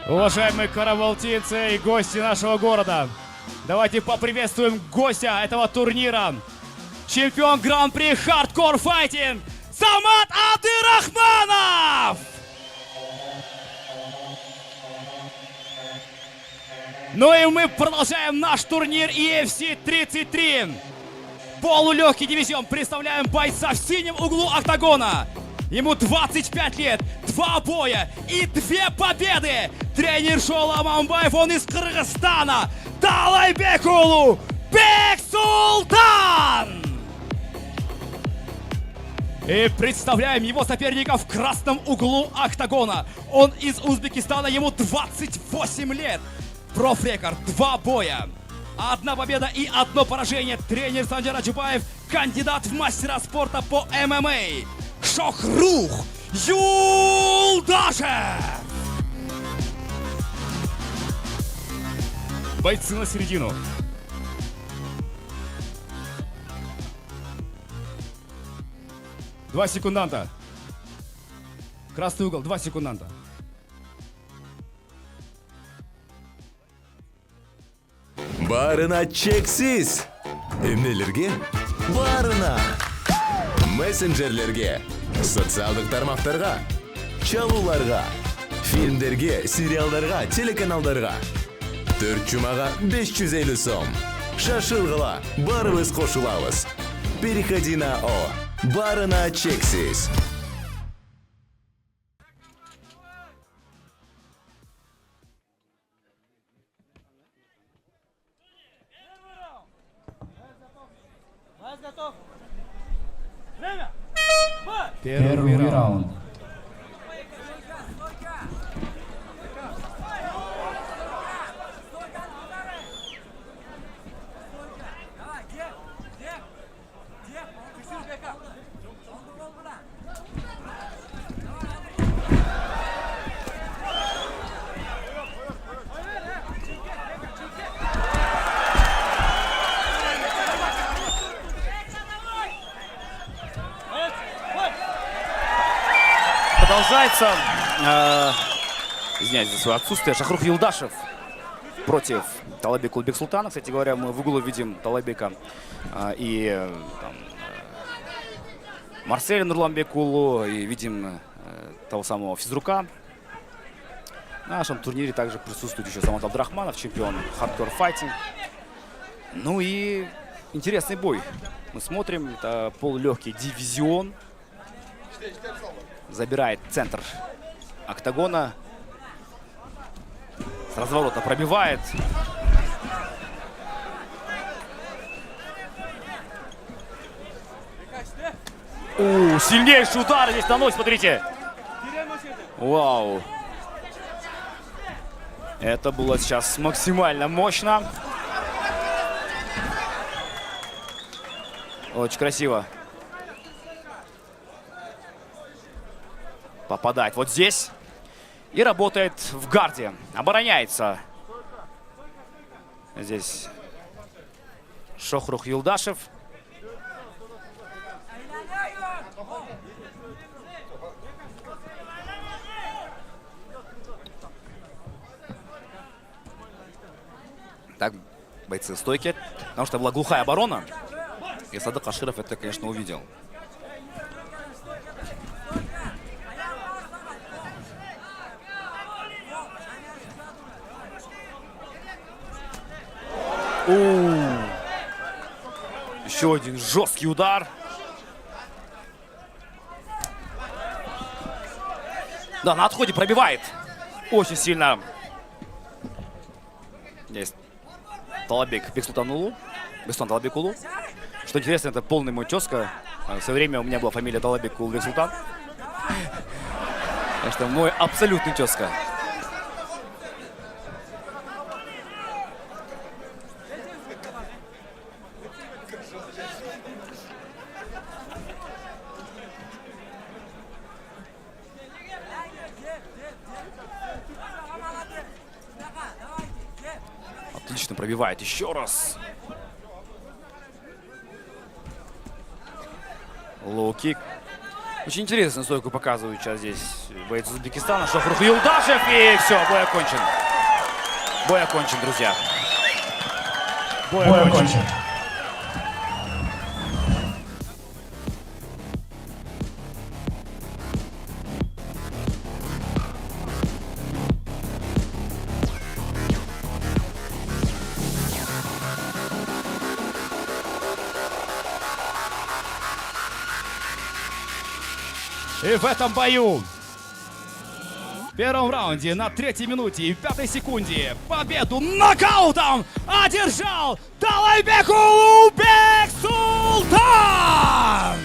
Уважаемые карабалтинцы и гости нашего города, давайте поприветствуем гостя этого турнира. Чемпион Гран-при Хардкор Файтинг Самат Абдырахманов! Ну и мы продолжаем наш турнир EFC 33. Полулегкий дивизион. Представляем бойца в синем углу октагона. Ему 25 лет, 2 боя и 2 победы. Тренер Шола Аманбаев, он из Кыргызстана. Талайбекулу Бексултан! И представляем его соперника в красном углу октагона. Он из Узбекистана, ему 28 лет. Профрекорд, 2 боя. 1 победа и 1 поражение. Тренер Санжар Аджубаев, кандидат в мастера спорта по ММА. Шохрух Юлдашев! Бойцы на середину. Два секунданта. Красный угол, 2 секунданта. Барына чексиз. Эмнелерге? Барына. Мессенджерлерге, социалдык тармактарга, чалууларга, фильмдерге, сериалдарга, телеканалдарга. 4 жумага 550 сом. Шашылгыла, барыбыз кошулабыз. Переходи на О. Барына чексиз. Первый раунд. Продолжается, извиняюсь за свое отсутствие, Шохрух Юлдашев против Талайбекулы Бексултана. Кстати говоря, мы в углу видим Талайбека и Марселя Нурламбекулу, и видим того самого физрука. На нашем турнире также присутствует еще Самат Абдырахманов, чемпион Хардкор Файтинг. Ну и интересный бой. Мы смотрим, это полулегкий дивизион. Забирает центр октагона. С разворота пробивает. Сильнейший удар здесь наносит, смотрите. Вау. Это было сейчас максимально мощно. Очень красиво. Попадает вот здесь и работает в гарде. Обороняется здесь Шохрух Юлдашев. Так, бойцы стойки, потому что была глухая оборона. И Садык Аширов это, конечно, увидел. Еще один жесткий удар. Да, на отходе пробивает. Очень сильно. Есть Талайбек Бексултанулу. Бексултан Талайбекулу. Что интересно, это полный мой тезка. В свое время у меня была фамилия Талайбекулу Бексултан. Так что мой абсолютный тезка. Отлично пробивает еще раз. Лоу-кик. Очень интересную стойку показывают сейчас здесь боец из Узбекистана. Шохрух Юлдашев. И все, бой окончен. Бой окончен, друзья. Бой окончен. И в этом бою, в первом раунде, на 3-й минуте и 5-й секунде, победу нокаутом одержал Талайбек Улугбек Султан!